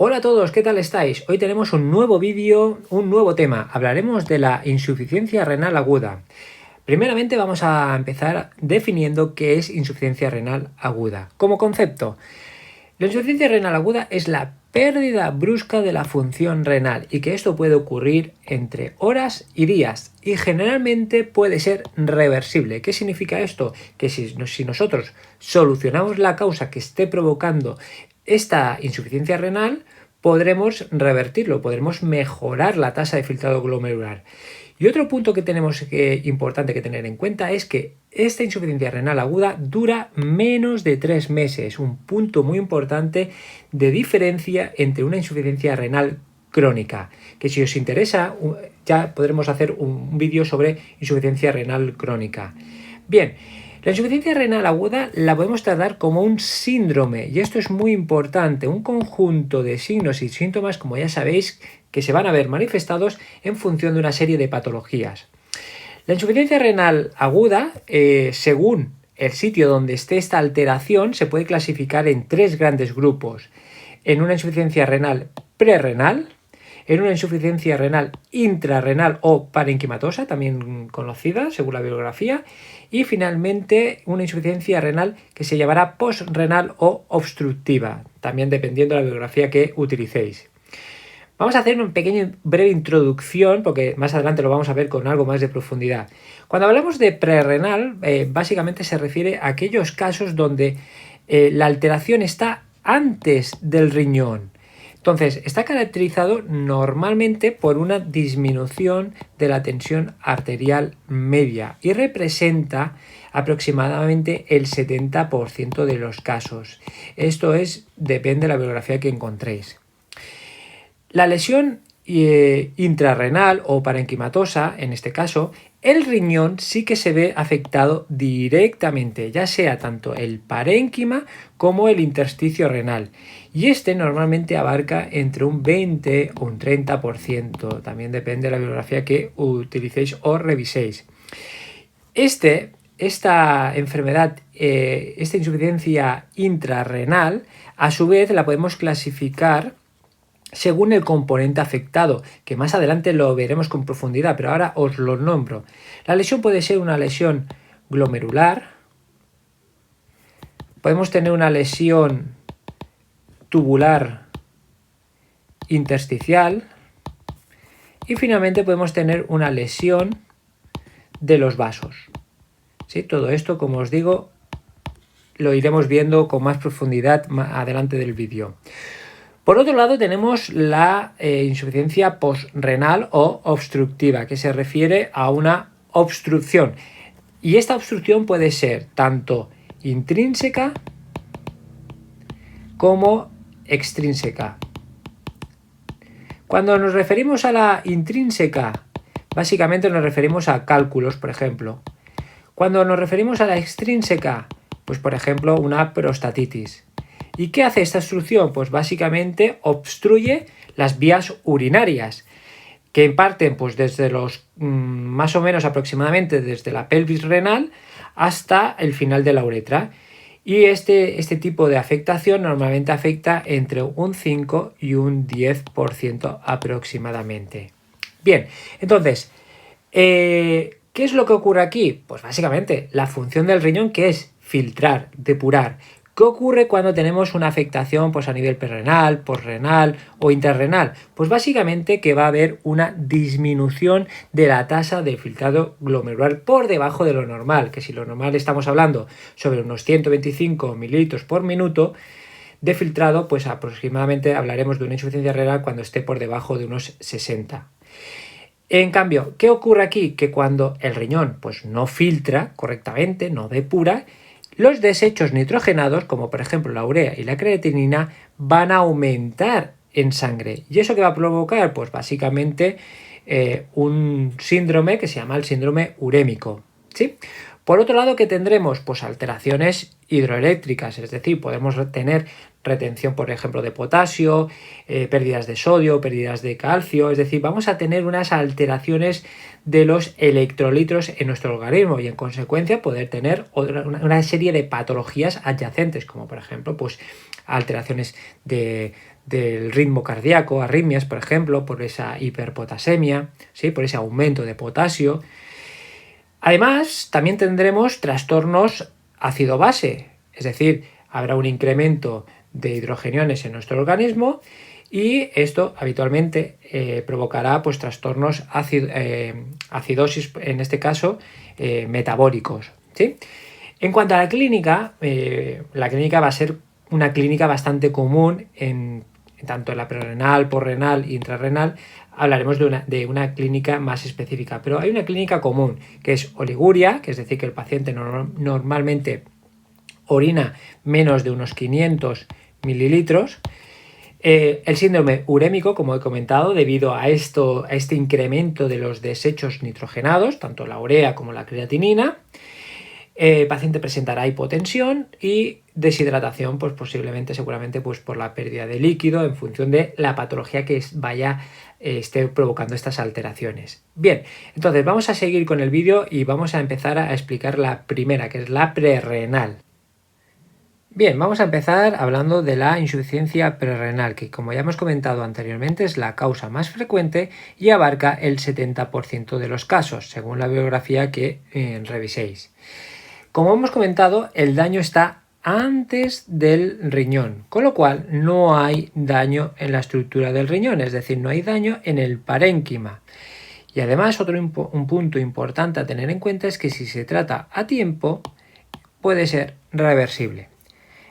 Hola a todos, ¿qué tal estáis? Hoy tenemos un nuevo vídeo, un nuevo tema. Hablaremos de la insuficiencia renal aguda. Primeramente vamos a empezar definiendo qué es insuficiencia renal aguda. Como concepto, la insuficiencia renal aguda es la pérdida brusca de la función renal y que esto puede ocurrir entre horas y días y generalmente puede ser reversible. ¿Qué significa esto? Que si nosotros solucionamos la causa que esté provocando esta insuficiencia renal, podremos revertirlo, podremos mejorar la tasa de filtrado glomerular. Y otro punto que tenemos importante que tener en cuenta es que esta insuficiencia renal aguda dura menos de 3 meses, un punto muy importante de diferencia entre una insuficiencia renal crónica, que si os interesa ya podremos hacer un vídeo sobre insuficiencia renal crónica. Bien, la insuficiencia renal aguda la podemos tratar como un síndrome y esto es muy importante, un conjunto de signos y síntomas, como ya sabéis, que se van a ver manifestados en función de una serie de patologías. La insuficiencia renal aguda, según el sitio donde esté esta alteración, se puede clasificar en 3 grandes grupos. En una insuficiencia renal prerrenal, en una insuficiencia renal intrarrenal o parenquimatosa, también conocida según la bibliografía, y finalmente una insuficiencia renal que se llamará postrenal o obstructiva, también dependiendo de la bibliografía que utilicéis. Vamos a hacer una pequeña breve introducción porque más adelante lo vamos a ver con algo más de profundidad. Cuando hablamos de prerrenal, básicamente se refiere a aquellos casos donde la alteración está antes del riñón. Entonces, está caracterizado normalmente por una disminución de la tensión arterial media y representa aproximadamente el 70% de los casos. Esto depende de la bibliografía que encontréis. La lesión intrarrenal o parenquimatosa, en este caso, el riñón sí que se ve afectado directamente, ya sea tanto el parénquima como el intersticio renal. Y este normalmente abarca entre un 20 o un 30%, también depende de la bibliografía que utilicéis o reviséis. Esta enfermedad, esta insuficiencia intrarrenal, a su vez la podemos clasificar según el componente afectado, que más adelante lo veremos con profundidad, pero ahora os lo nombro. La lesión puede ser una lesión glomerular, podemos tener una lesión tubular intersticial y finalmente podemos tener una lesión de los vasos. ¿Sí? Todo esto, como os digo, lo iremos viendo con más profundidad más adelante del vídeo. Por otro lado tenemos la insuficiencia postrenal o obstructiva, que se refiere a una obstrucción. Y esta obstrucción puede ser tanto intrínseca como extrínseca. Cuando nos referimos a la intrínseca, básicamente nos referimos a cálculos, por ejemplo. Cuando nos referimos a la extrínseca, pues por ejemplo una prostatitis. ¿Y qué hace esta obstrucción? Pues básicamente obstruye las vías urinarias, que parten pues desde los más o menos aproximadamente desde la pelvis renal hasta el final de la uretra. Y este tipo de afectación normalmente afecta entre un 5 y un 10% aproximadamente. Bien, entonces, ¿qué es lo que ocurre aquí? Pues básicamente la función del riñón, que es filtrar, depurar. ¿Qué ocurre cuando tenemos una afectación pues, a nivel perrenal, postrenal o intrarrenal? Pues básicamente que va a haber una disminución de la tasa de filtrado glomerular por debajo de lo normal, que si lo normal estamos hablando sobre unos 125 mililitros por minuto de filtrado, pues aproximadamente hablaremos de una insuficiencia renal cuando esté por debajo de unos 60. En cambio, ¿qué ocurre aquí? Que cuando el riñón pues, no filtra correctamente, no depura, los desechos nitrogenados, como por ejemplo la urea y la creatinina, van a aumentar en sangre. ¿Y eso qué va a provocar? Pues básicamente un síndrome que se llama el síndrome urémico. ¿Sí? Por otro lado, ¿qué tendremos? Pues alteraciones hidroeléctricas, es decir, podemos tener retención, por ejemplo, de potasio, pérdidas de sodio, pérdidas de calcio, es decir, vamos a tener unas alteraciones de los electrolitos en nuestro organismo y en consecuencia poder tener una serie de patologías adyacentes, como por ejemplo, pues alteraciones del ritmo cardíaco, arritmias, por ejemplo, por esa hiperpotasemia, ¿sí? Por ese aumento de potasio. Además, también tendremos trastornos ácido-base, es decir, habrá un incremento de hidrogeniones en nuestro organismo y esto habitualmente provocará pues, trastornos acidosis, en este caso metabólicos, ¿sí? En cuanto a la clínica va a ser una clínica bastante común tanto en la prerrenal, porrenal e intrarrenal. Hablaremos de una clínica más específica, pero hay una clínica común que es oliguria, que es decir que el paciente normalmente orina menos de unos 500 mililitros. El síndrome urémico, como he comentado, debido a este incremento de los desechos nitrogenados, tanto la urea como la creatinina. El paciente presentará hipotensión y deshidratación, pues posiblemente, seguramente, pues por la pérdida de líquido en función de la patología que esté provocando estas alteraciones. Bien, entonces vamos a seguir con el vídeo y vamos a empezar a explicar la primera, que es la prerrenal. Bien, vamos a empezar hablando de la insuficiencia prerrenal, que como ya hemos comentado anteriormente es la causa más frecuente y abarca el 70% de los casos, según la bibliografía que reviséis. Como hemos comentado, el daño está antes del riñón, con lo cual no hay daño en la estructura del riñón, es decir, no hay daño en el parénquima. Y además, un punto importante a tener en cuenta es que si se trata a tiempo, puede ser reversible.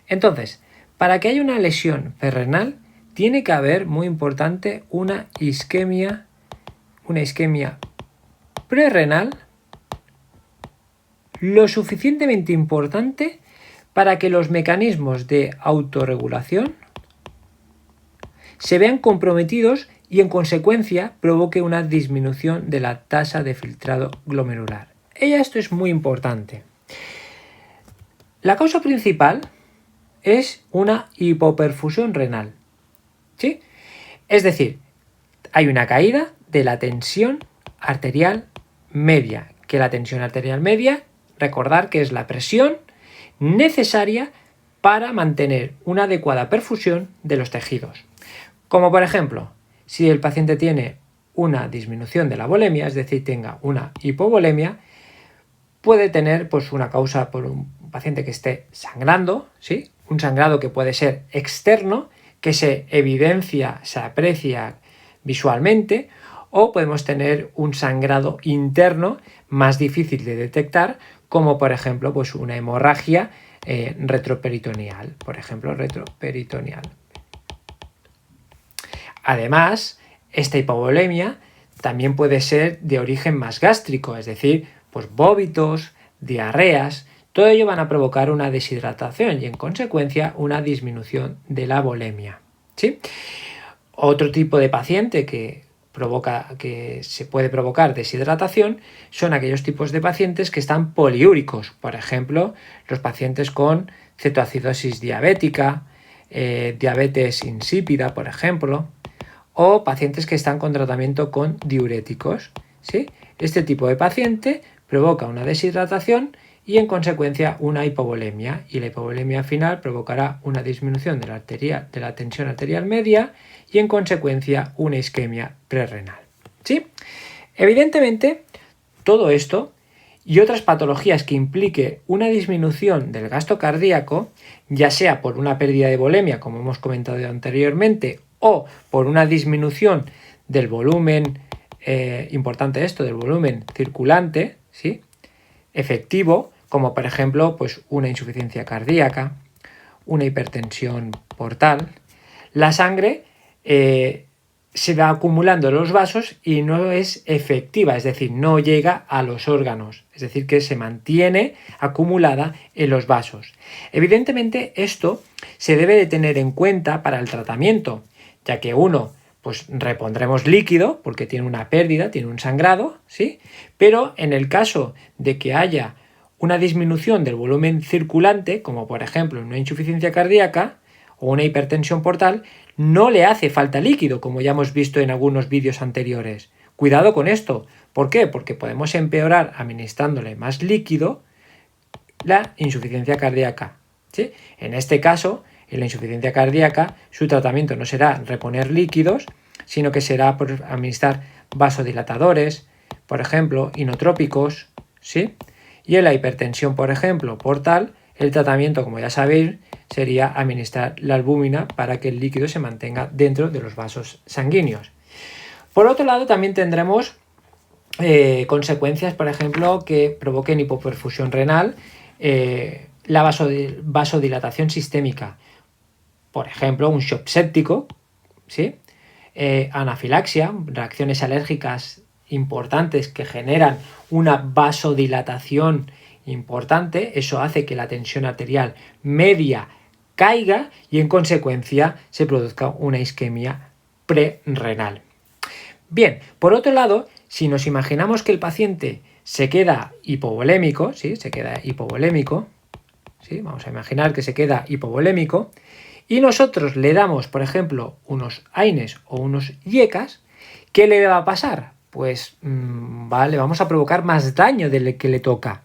Entonces, para que haya una lesión prerrenal, tiene que haber, muy importante, una isquemia prerrenal lo suficientemente importante para que los mecanismos de autorregulación se vean comprometidos y en consecuencia provoque una disminución de la tasa de filtrado glomerular. Esto es muy importante. La causa principal es una hipoperfusión renal, ¿sí? Es decir, hay una caída de la tensión arterial media, que la tensión arterial media, recordar que es la presión necesaria para mantener una adecuada perfusión de los tejidos. Como por ejemplo, si el paciente tiene una disminución de la volemia, es decir, tenga una hipovolemia, puede tener pues, una causa por un paciente que esté sangrando, ¿sí? Un sangrado que puede ser externo, que se evidencia, se aprecia visualmente, o podemos tener un sangrado interno más difícil de detectar, como por ejemplo pues una hemorragia retroperitoneal, Además, esta hipovolemia también puede ser de origen más gástrico, es decir, pues vómitos, diarreas, todo ello van a provocar una deshidratación y en consecuencia una disminución de la volemia, ¿sí? Otro tipo de paciente que se puede provocar deshidratación son aquellos tipos de pacientes que están poliúricos, por ejemplo, los pacientes con cetoacidosis diabética, diabetes insípida, por ejemplo, o pacientes que están con tratamiento con diuréticos, ¿sí? Este tipo de paciente provoca una deshidratación y en consecuencia una hipovolemia, y la hipovolemia final provocará una disminución de la tensión arterial media y en consecuencia una isquemia prerrenal, ¿sí? Evidentemente, todo esto y otras patologías que implique una disminución del gasto cardíaco, ya sea por una pérdida de volemia, como hemos comentado anteriormente, o por una disminución del volumen, importante esto, del volumen circulante, ¿sí? Efectivo, como por ejemplo pues una insuficiencia cardíaca, una hipertensión portal, la sangre se va acumulando en los vasos y no es efectiva, es decir, no llega a los órganos, es decir, que se mantiene acumulada en los vasos. Evidentemente, esto se debe de tener en cuenta para el tratamiento, ya que pues repondremos líquido porque tiene una pérdida, tiene un sangrado, ¿sí? Pero en el caso de que haya una disminución del volumen circulante, como por ejemplo una insuficiencia cardíaca o una hipertensión portal, no le hace falta líquido, como ya hemos visto en algunos vídeos anteriores. Cuidado con esto. ¿Por qué? Porque podemos empeorar administrándole más líquido la insuficiencia cardíaca, ¿sí? En este caso, en la insuficiencia cardíaca, su tratamiento no será reponer líquidos, sino que será por administrar vasodilatadores, por ejemplo, inotrópicos, ¿sí? Y en la hipertensión, por ejemplo, portal, el tratamiento, como ya sabéis, sería administrar la albúmina para que el líquido se mantenga dentro de los vasos sanguíneos. Por otro lado, también tendremos consecuencias, por ejemplo, que provoquen hipoperfusión renal, la vasodilatación sistémica, por ejemplo, un shock séptico, ¿sí? Anafilaxia, reacciones alérgicas importantes que generan una vasodilatación importante. Eso hace que la tensión arterial media caiga y en consecuencia se produzca una isquemia prerrenal. Bien, por otro lado, si nos imaginamos que el paciente se queda hipovolémico, ¿sí? Se queda hipovolémico, ¿sí? Vamos a imaginar que se queda hipovolémico y nosotros le damos, por ejemplo, unos AINES o unos IECAS, ¿qué le va a pasar? Pues le vamos a provocar más daño del que le toca.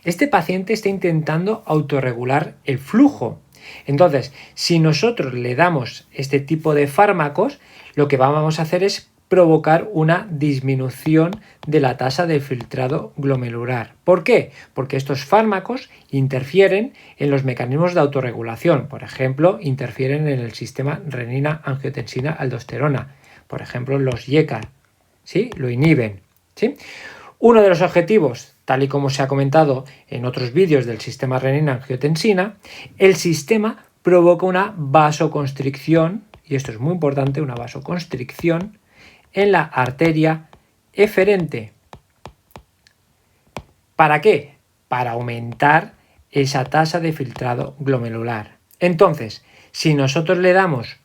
Este paciente está intentando autorregular el flujo. Entonces, si nosotros le damos este tipo de fármacos, lo que vamos a hacer es provocar una disminución de la tasa de filtrado glomerular. ¿Por qué? Porque estos fármacos interfieren en los mecanismos de autorregulación. Por ejemplo, interfieren en el sistema renina-angiotensina-aldosterona. Por ejemplo, los IECA, ¿sí? Lo inhiben, ¿sí? Uno de los objetivos, tal y como se ha comentado en otros vídeos del sistema renina-angiotensina, el sistema provoca una vasoconstricción, y esto es muy importante, una vasoconstricción en la arteria eferente. ¿Para qué? Para aumentar esa tasa de filtrado glomerular. Entonces, si nosotros le damos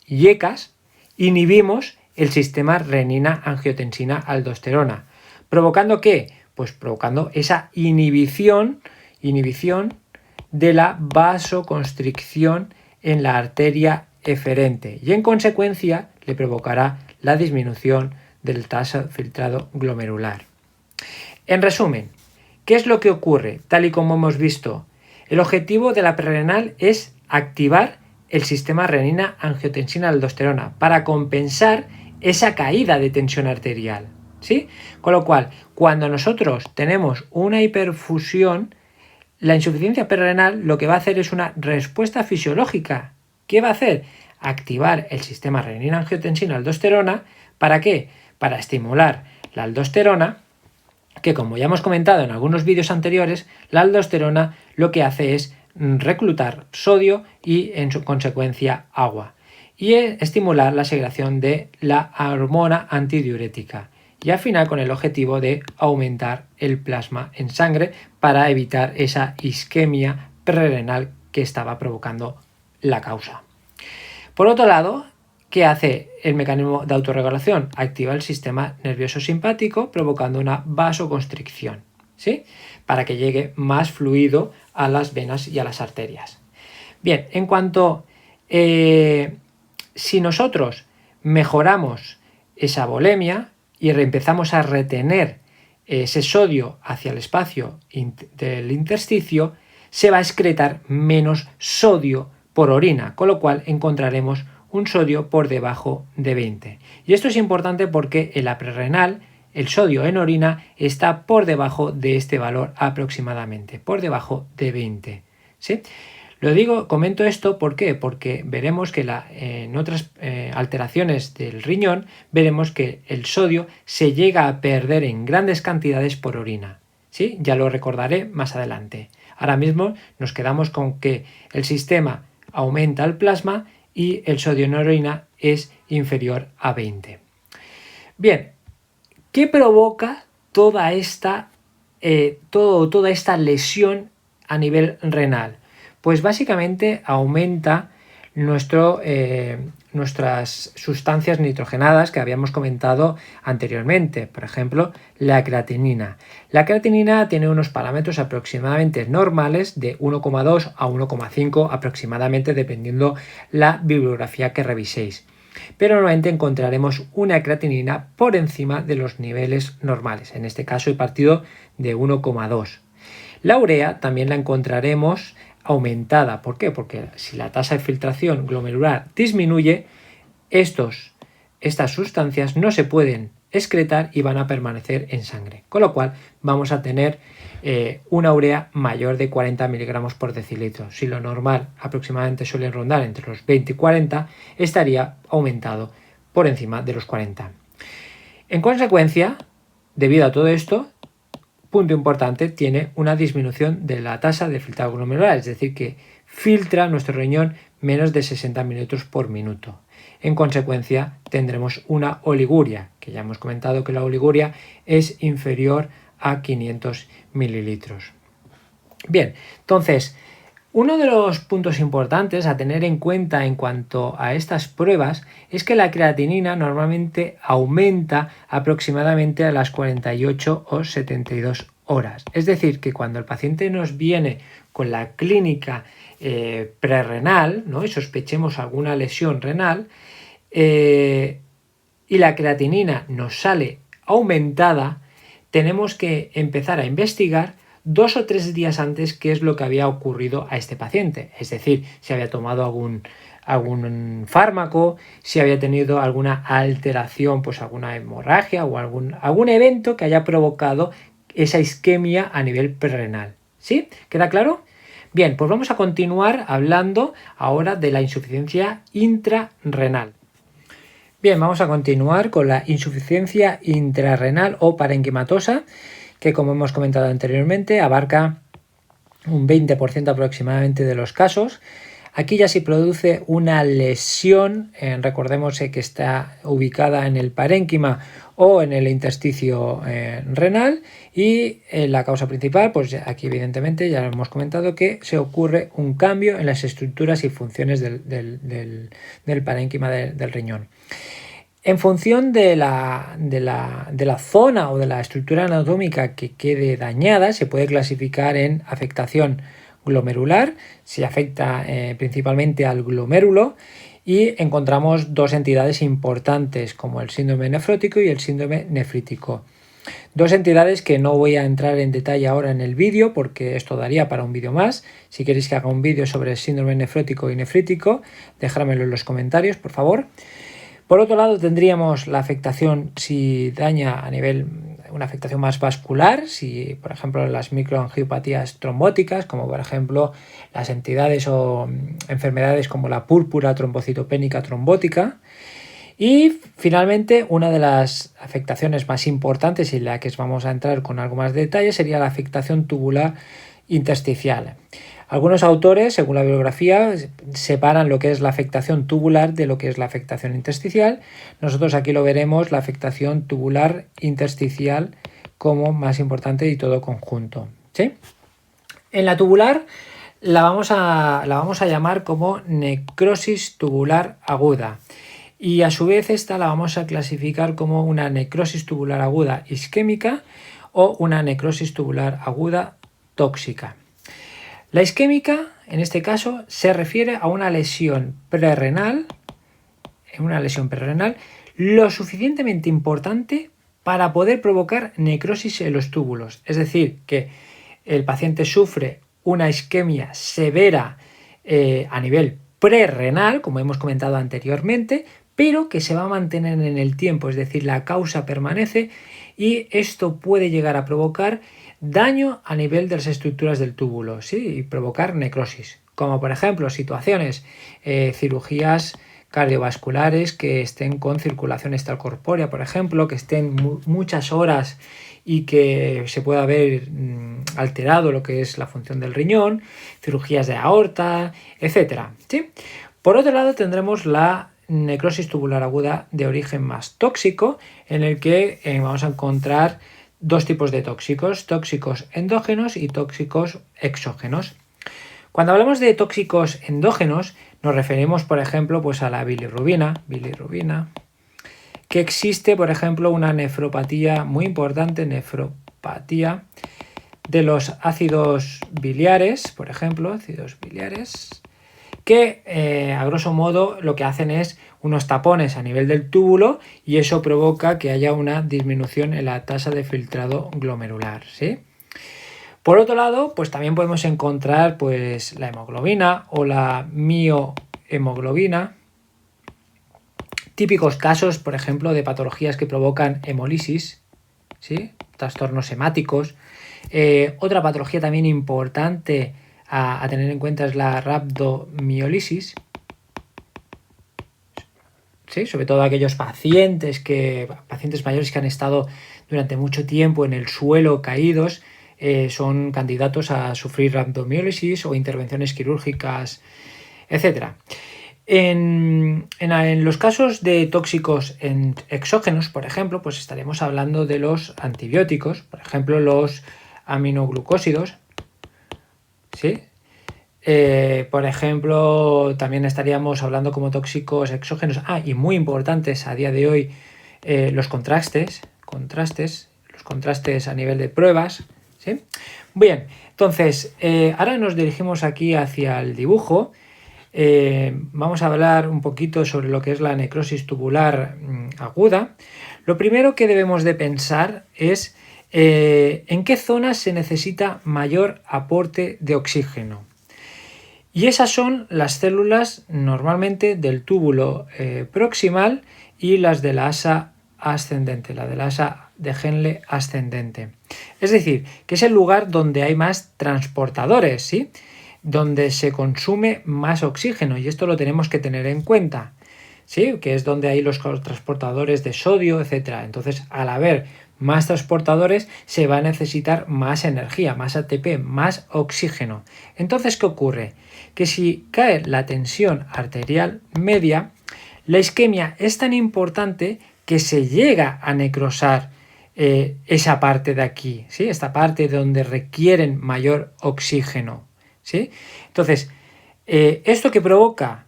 IECAS, inhibimos el sistema renina-angiotensina-aldosterona. ¿Provocando qué? Pues provocando esa inhibición de la vasoconstricción en la arteria eferente y en consecuencia le provocará la disminución del tasa de filtrado glomerular. En resumen, ¿qué es lo que ocurre? Tal y como hemos visto, el objetivo de la prerrenal es activar el sistema renina-angiotensina-aldosterona para compensar esa caída de tensión arterial, ¿sí? Con lo cual, cuando nosotros tenemos una hiperfusión, la insuficiencia prerrenal lo que va a hacer es una respuesta fisiológica. ¿Qué va a hacer? Activar el sistema renina-angiotensina-aldosterona. ¿Para qué? Para estimular la aldosterona, que como ya hemos comentado en algunos vídeos anteriores, la aldosterona lo que hace es reclutar sodio y en su consecuencia agua y estimular la segregación de la hormona antidiurética y al final con el objetivo de aumentar el plasma en sangre para evitar esa isquemia prerrenal que estaba provocando la causa. Por otro lado, ¿qué hace el mecanismo de autorregulación? Activa el sistema nervioso simpático provocando una vasoconstricción, ¿sí? Para que llegue más fluido a las venas y a las arterias. Bien, en cuanto si nosotros mejoramos esa volemia y empezamos a retener ese sodio hacia el espacio del intersticio, se va a excretar menos sodio por orina, con lo cual encontraremos un sodio por debajo de 20. Y esto es importante porque en la prerrenal el sodio en orina está por debajo de este valor aproximadamente, por debajo de 20. ¿Sí? Comento esto ¿por qué? Porque veremos que en otras alteraciones del riñón veremos que el sodio se llega a perder en grandes cantidades por orina. ¿Sí? Ya lo recordaré más adelante. Ahora mismo nos quedamos con que el sistema aumenta el plasma y el sodio en orina es inferior a 20. Bien, ¿qué provoca toda esta lesión a nivel renal? Pues básicamente aumenta nuestro nuestras sustancias nitrogenadas que habíamos comentado anteriormente, por ejemplo, la creatinina. La creatinina tiene unos parámetros aproximadamente normales de 1,2 a 1,5 aproximadamente, dependiendo la bibliografía que reviséis. Pero normalmente encontraremos una creatinina por encima de los niveles normales. En este caso he partido de 1,2. La urea también la encontraremos aumentada. ¿Por qué? Porque si la tasa de filtración glomerular disminuye, estas sustancias no se pueden excretar y van a permanecer en sangre. Con lo cual vamos a tener una urea mayor de 40 miligramos por decilitro. Si lo normal aproximadamente suele rondar entre los 20 y 40, estaría aumentado por encima de los 40. En consecuencia, debido a todo esto, punto importante, tiene una disminución de la tasa de filtrado glomerular, es decir, que filtra nuestro riñón menos de 60 mililitros por minuto. En consecuencia, tendremos una oliguria, que ya hemos comentado que la oliguria es inferior a 500 mililitros. Bien, entonces, uno de los puntos importantes a tener en cuenta en cuanto a estas pruebas es que la creatinina normalmente aumenta aproximadamente a las 48 o 72 horas. Es decir, que cuando el paciente nos viene con la clínica prerrenal, ¿no?, y sospechemos alguna lesión renal, y la creatinina nos sale aumentada, tenemos que empezar a investigar 2 o 3 días antes qué es lo que había ocurrido a este paciente. Es decir, si había tomado algún fármaco, si había tenido alguna alteración, pues alguna hemorragia o algún evento que haya provocado esa isquemia a nivel prerrenal. ¿Sí? ¿Queda claro? Bien, pues vamos a continuar hablando ahora de la insuficiencia intrarrenal. Bien, vamos a continuar con la insuficiencia intrarrenal o parenquimatosa, que como hemos comentado anteriormente abarca un 20% aproximadamente de los casos. Aquí ya se produce una lesión, recordemos que está ubicada en el parénquima o en el intersticio renal, y la causa principal, pues aquí evidentemente ya hemos comentado que se ocurre un cambio en las estructuras y funciones del parénquima del riñón. En función de la zona o de la estructura anatómica que quede dañada, se puede clasificar en afectación glomerular, si afecta principalmente al glomérulo, y encontramos dos entidades importantes como el síndrome nefrótico y el síndrome nefrítico. Dos entidades que no voy a entrar en detalle ahora en el vídeo porque esto daría para un vídeo más. Si queréis que haga un vídeo sobre el síndrome nefrótico y nefrítico, dejármelo en los comentarios, por favor. Por otro lado, tendríamos la afectación si daña a nivel, una afectación más vascular, si por ejemplo las microangiopatías trombóticas, como por ejemplo las entidades o enfermedades como la púrpura trombocitopénica trombótica. Y finalmente, una de las afectaciones más importantes y en la que vamos a entrar con algo más de detalle sería la afectación tubular intersticial. Algunos autores, según la bibliografía, separan lo que es la afectación tubular de lo que es la afectación intersticial. Nosotros aquí lo veremos, la afectación tubular intersticial como más importante y todo conjunto, ¿sí? En la tubular la vamos a llamar como necrosis tubular aguda. Y a su vez esta la vamos a clasificar como una necrosis tubular aguda isquémica o una necrosis tubular aguda tóxica. La isquémica, en este caso, se refiere a una lesión prerrenal lo suficientemente importante para poder provocar necrosis en los túbulos. Es decir, que el paciente sufre una isquemia severa a nivel prerrenal, como hemos comentado anteriormente, pero que se va a mantener en el tiempo, es decir, la causa permanece y esto puede llegar a provocar daño a nivel de las estructuras del túbulo, ¿sí? Y provocar necrosis, como por ejemplo situaciones, cirugías cardiovasculares que estén con circulación extracorpórea, por ejemplo, que estén muchas horas y que se pueda haber alterado lo que es la función del riñón, cirugías de aorta, etcétera, ¿sí? Por otro lado tendremos la necrosis tubular aguda de origen más tóxico, en el que vamos a encontrar dos tipos de tóxicos endógenos y tóxicos exógenos. Cuando hablamos de tóxicos endógenos, nos referimos, por ejemplo, pues a la bilirrubina, que existe, por ejemplo, una nefropatía muy importante, nefropatía de los ácidos biliares, por ejemplo, ácidos biliares, que a grosso modo lo que hacen es unos tapones a nivel del túbulo y eso provoca que haya una disminución en la tasa de filtrado glomerular, ¿sí? Por otro lado, pues también podemos encontrar pues la hemoglobina o la miohemoglobina, típicos casos, por ejemplo, de patologías que provocan hemólisis, ¿sí? Trastornos hemáticos. Otra patología también importante a tener en cuenta es la rhabdomiólisis, ¿sí? Sobre todo aquellos pacientes mayores que han estado durante mucho tiempo en el suelo caídos, son candidatos a sufrir rhabdomiólisis o intervenciones quirúrgicas, etc. En los casos de tóxicos exógenos, por ejemplo, pues estaremos hablando de los antibióticos, por ejemplo, los aminoglucósidos, ¿sí? Por ejemplo, también estaríamos hablando como tóxicos exógenos, y muy importantes a día de hoy, los contrastes a nivel de pruebas, ¿sí? Bien, entonces, ahora nos dirigimos aquí hacia el dibujo. Vamos a hablar un poquito sobre lo que es la necrosis tubular aguda. Lo primero que debemos de pensar es en qué zonas se necesita mayor aporte de oxígeno. Y esas son las células normalmente del túbulo proximal y las de la asa ascendente, la de la asa de Henle ascendente. Es decir, que es el lugar donde hay más transportadores, ¿sí? Donde se consume más oxígeno, y esto lo tenemos que tener en cuenta, ¿sí? Que es donde hay los transportadores de sodio, etc. Entonces, al haber más transportadores, se va a necesitar más energía, más ATP, más oxígeno. Entonces, ¿qué ocurre? Que si cae la tensión arterial media, la isquemia es tan importante que se llega a necrosar esa parte de aquí, ¿sí? Esta parte donde requieren mayor oxígeno, ¿sí? Entonces, esto que provoca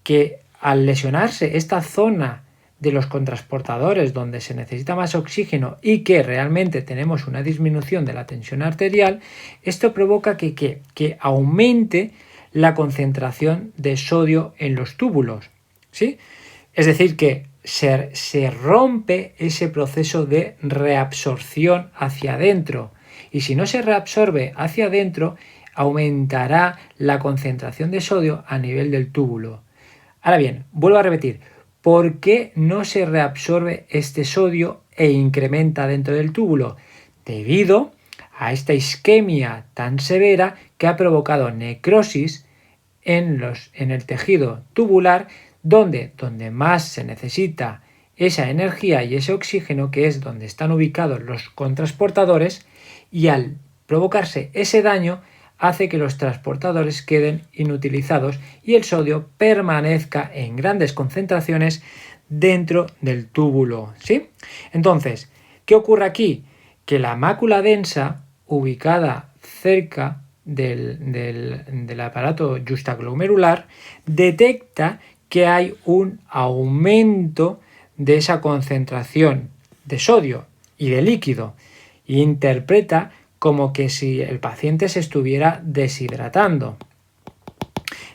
que al lesionarse esta zona de los contrasportadores donde se necesita más oxígeno y que realmente tenemos una disminución de la tensión arterial, esto provoca que aumente la concentración de sodio en los túbulos, ¿sí? Es decir, que se rompe ese proceso de reabsorción hacia adentro, y si no se reabsorbe hacia adentro, aumentará la concentración de sodio a nivel del túbulo. Ahora bien, vuelvo a repetir, ¿por qué no se reabsorbe este sodio e incrementa dentro del túbulo? Debido a esta isquemia tan severa que ha provocado necrosis en el tejido tubular, donde más se necesita esa energía y ese oxígeno, que es donde están ubicados los contrasportadores, y al provocarse ese daño hace que los transportadores queden inutilizados y el sodio permanezca en grandes concentraciones dentro del túbulo, ¿sí? Entonces, ¿qué ocurre aquí? Que la mácula densa, ubicada cerca del aparato justaglomerular, detecta que hay un aumento de esa concentración de sodio y de líquido e interpreta como que si el paciente se estuviera deshidratando.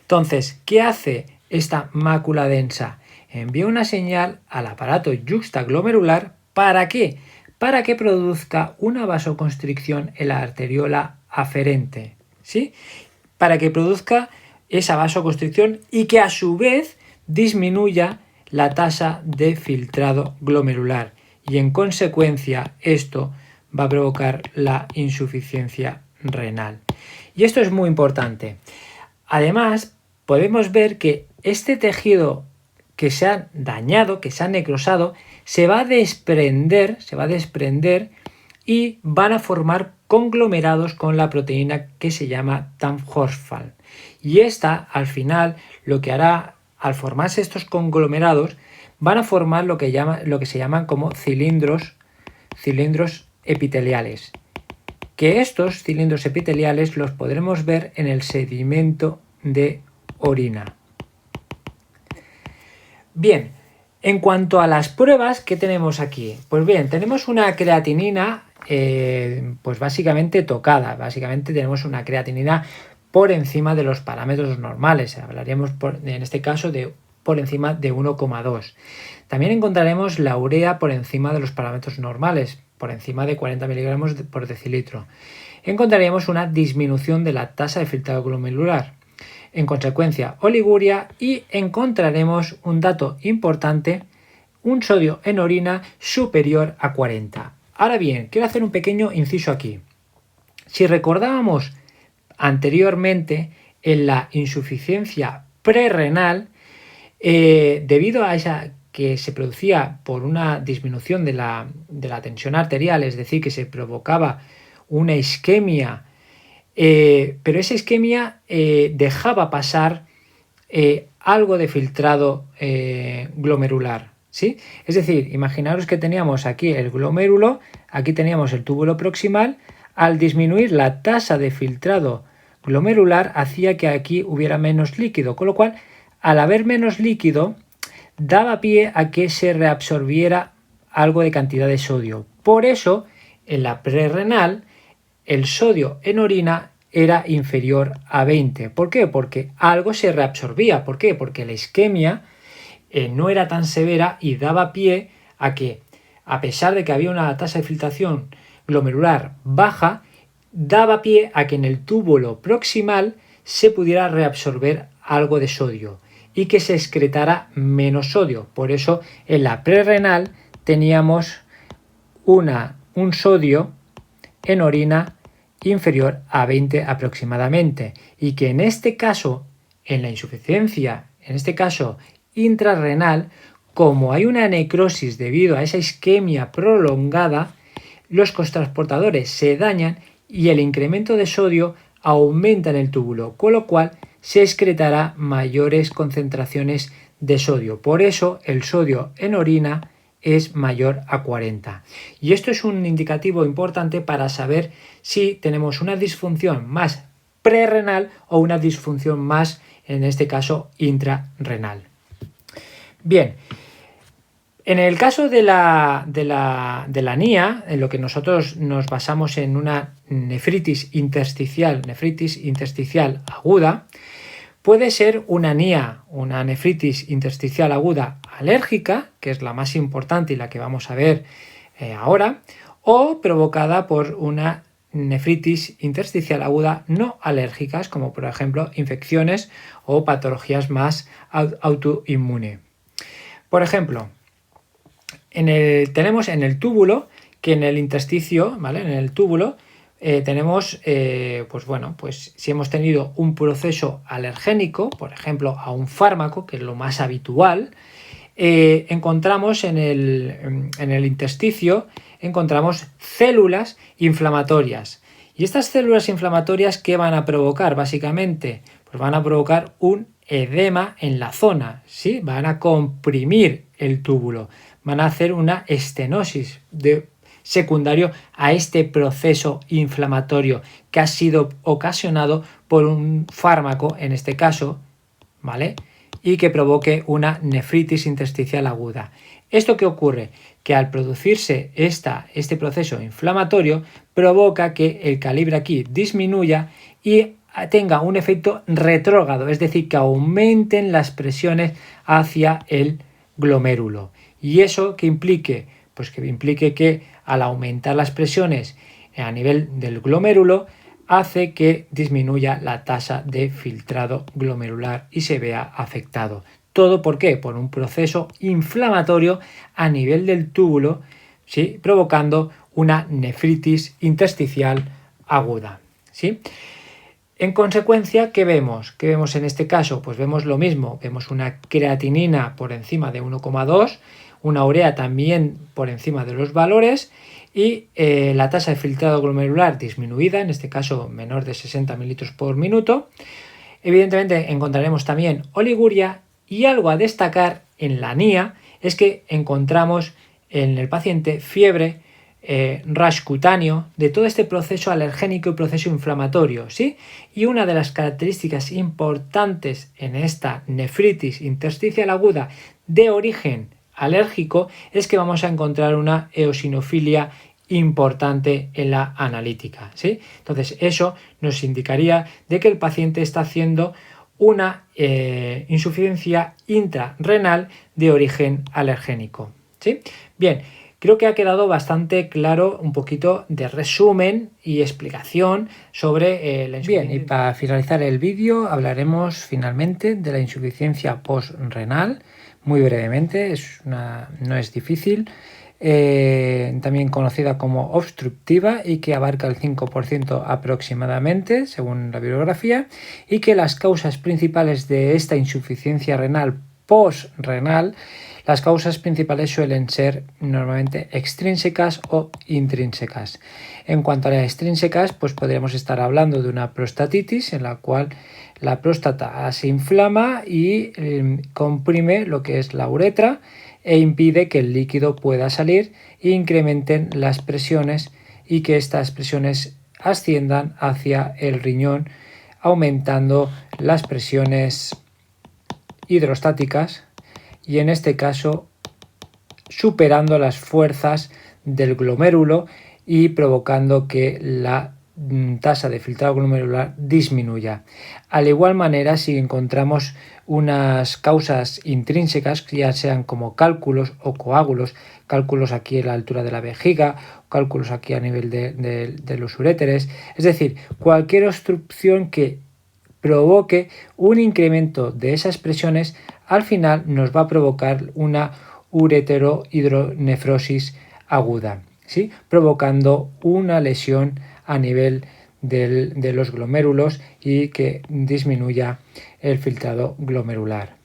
Entonces, ¿qué hace esta mácula densa? Envía una señal al aparato juxtaglomerular. ¿Para qué? Para que produzca una vasoconstricción en la arteriola aferente, ¿sí? Para que produzca esa vasoconstricción y que a su vez disminuya la tasa de filtrado glomerular, y en consecuencia esto va a provocar la insuficiencia renal. Y esto es muy importante. Además, podemos ver que este tejido que se ha dañado, que se ha necrosado, se va a desprender y van a formar conglomerados con la proteína que se llama TAM-Horsfall. Y esta, al final, lo que hará, al formarse estos conglomerados, van a formar lo que se llaman como cilindros epiteliales. que estos cilindros epiteliales los podremos ver en el sedimento de orina. Bien, en cuanto a las pruebas, ¿qué tenemos aquí? Pues bien, tenemos una creatinina pues básicamente tocada. Básicamente tenemos una creatinina por encima de los parámetros normales. Hablaríamos en este caso de por encima de 1,2. También encontraremos la urea por encima de los parámetros normales, por encima de 40 miligramos por decilitro. Encontraremos una disminución de la tasa de filtrado glomerular. En consecuencia, oliguria, y encontraremos un dato importante, un sodio en orina superior a 40. Ahora bien, quiero hacer un pequeño inciso aquí. Si recordábamos anteriormente en la insuficiencia prerrenal, debido a esa que se producía por una disminución de la tensión arterial, es decir, que se provocaba una isquemia, pero esa isquemia dejaba pasar algo de filtrado glomerular, ¿sí? Es decir, imaginaros que teníamos aquí el glomérulo, aquí teníamos el túbulo proximal. Al disminuir la tasa de filtrado glomerular hacía que aquí hubiera menos líquido, con lo cual, al haber menos líquido, daba pie a que se reabsorbiera algo de cantidad de sodio. Por eso, en la prerrenal, el sodio en orina era inferior a 20. ¿Por qué? Porque algo se reabsorbía. ¿Por qué? Porque la isquemia no era tan severa y daba pie a que, a pesar de que había una tasa de filtración glomerular baja, daba pie a que en el túbulo proximal se pudiera reabsorber algo de sodio y que se excretara menos sodio. Por eso en la prerrenal teníamos un sodio en orina inferior a 20 aproximadamente, y que en este caso, en la insuficiencia, en este caso intrarrenal, como hay una necrosis debido a esa isquemia prolongada, los cotransportadores se dañan y el incremento de sodio aumenta en el túbulo, con lo cual se excretará mayores concentraciones de sodio. Por eso el sodio en orina es mayor a 40. Y esto es un indicativo importante para saber si tenemos una disfunción más prerrenal o una disfunción más, en este caso, intrarrenal. Bien, en el caso de la NIA, en lo que nosotros nos basamos en una nefritis intersticial aguda, puede ser una NIA, una nefritis intersticial aguda alérgica, que es la más importante y la que vamos a ver ahora, o provocada por una nefritis intersticial aguda no alérgicas, como por ejemplo infecciones o patologías más autoinmunes. Por ejemplo, tenemos en el túbulo, que en el intersticio, ¿vale? En el túbulo tenemos, pues si hemos tenido un proceso alergénico, por ejemplo, a un fármaco, que es lo más habitual, encontramos en el intersticio, encontramos células inflamatorias. ¿Y estas células inflamatorias qué van a provocar? Básicamente, pues van a provocar un edema en la zona, ¿sí? Van a comprimir el túbulo, van a hacer una estenosis secundario a este proceso inflamatorio que ha sido ocasionado por un fármaco, en este caso, ¿vale? Y que provoque una nefritis intersticial aguda. ¿Esto qué ocurre? Que al producirse este proceso inflamatorio provoca que el calibre aquí disminuya y tenga un efecto retrógrado, es decir, que aumenten las presiones hacia el glomérulo. ¿Y eso qué implique? Pues que implique que al aumentar las presiones a nivel del glomérulo hace que disminuya la tasa de filtrado glomerular y se vea afectado. ¿Todo por qué? Por un proceso inflamatorio a nivel del túbulo, ¿sí? Provocando una nefritis intersticial aguda, ¿sí? En consecuencia, ¿qué vemos? ¿Qué vemos en este caso? Pues vemos lo mismo, vemos una creatinina por encima de 1,2, una urea también por encima de los valores y la tasa de filtrado glomerular disminuida, en este caso menor de 60 mililitros por minuto. Evidentemente encontraremos también oliguria, y algo a destacar en la NIA es que encontramos en el paciente fiebre rash cutáneo, de todo este proceso alergénico y proceso inflamatorio, ¿sí? Y una de las características importantes en esta nefritis intersticial aguda de origen alérgico es que vamos a encontrar una eosinofilia importante en la analítica, ¿sí? Entonces eso nos indicaría de que el paciente está haciendo una insuficiencia intrarrenal de origen alergénico, ¿sí? Bien, creo que ha quedado bastante claro un poquito de resumen y explicación sobre la insuficiencia. Bien, y para finalizar el vídeo hablaremos finalmente de la insuficiencia postrenal, muy brevemente, no es difícil. También conocida como obstructiva y que abarca el 5% aproximadamente según la bibliografía, y que las causas principales de esta insuficiencia renal postrenal, las causas principales suelen ser normalmente extrínsecas o intrínsecas. En cuanto a las extrínsecas, pues podríamos estar hablando de una prostatitis en la cual la próstata se inflama y comprime lo que es la uretra e impide que el líquido pueda salir e incrementen las presiones y que estas presiones asciendan hacia el riñón, aumentando las presiones hidrostáticas y en este caso superando las fuerzas del glomérulo y provocando que la tasa de filtrado glomerular disminuya. Al igual manera, si encontramos unas causas intrínsecas, ya sean como cálculos o coágulos, cálculos aquí a la altura de la vejiga, cálculos aquí a nivel de los uréteres, es decir, cualquier obstrucción que provoque un incremento de esas presiones, al final nos va a provocar una ureterohidronefrosis aguda, ¿sí? Provocando una lesión a nivel de los glomérulos y que disminuya el filtrado glomerular.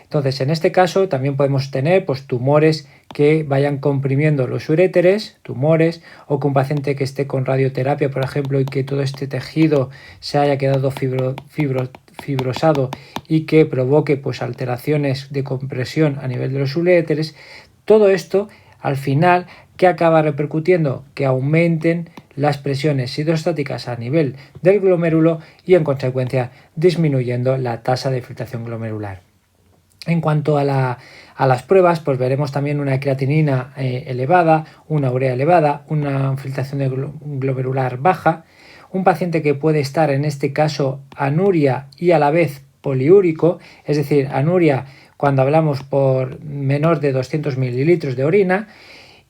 Entonces, en este caso también podemos tener pues, tumores que vayan comprimiendo los uréteres, tumores, o que un paciente que esté con radioterapia, por ejemplo, y que todo este tejido se haya quedado fibrosado y que provoque pues, alteraciones de compresión a nivel de los uréteres. Todo esto, al final, ¿qué acaba repercutiendo? Que aumenten las presiones hidrostáticas a nivel del glomérulo y, en consecuencia, disminuyendo la tasa de filtración glomerular. En cuanto a las pruebas, pues veremos también una creatinina elevada, una urea elevada, una filtración glomerular baja, un paciente que puede estar en este caso anuria y a la vez poliúrico, es decir, anuria cuando hablamos por menor de 200 mililitros de orina,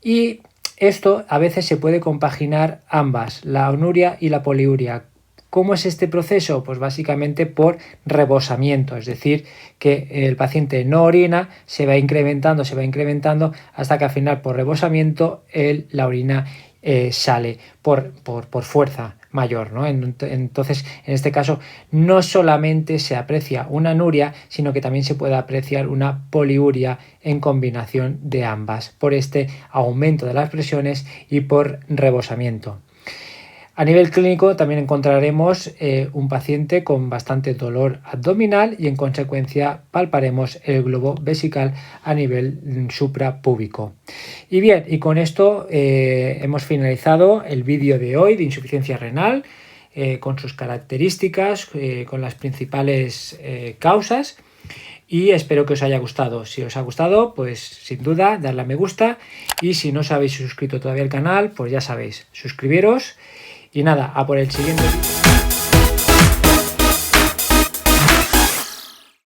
y esto a veces se puede compaginar ambas, la anuria y la poliuria. ¿Cómo es este proceso? Pues básicamente por rebosamiento, es decir, que el paciente no orina, se va incrementando hasta que al final por rebosamiento la orina sale por fuerza mayor, ¿no? Entonces, en este caso, no solamente se aprecia una anuria, sino que también se puede apreciar una poliuria en combinación de ambas, por este aumento de las presiones y por rebosamiento. A nivel clínico también encontraremos un paciente con bastante dolor abdominal y en consecuencia palparemos el globo vesical a nivel suprapúbico. Y bien, y con esto hemos finalizado el vídeo de hoy de insuficiencia renal con sus características, con las principales causas. Y espero que os haya gustado. Si os ha gustado, pues sin duda, darle a me gusta. Y si no os habéis suscrito todavía al canal, pues ya sabéis, suscribiros. Y nada, a por el siguiente vídeo.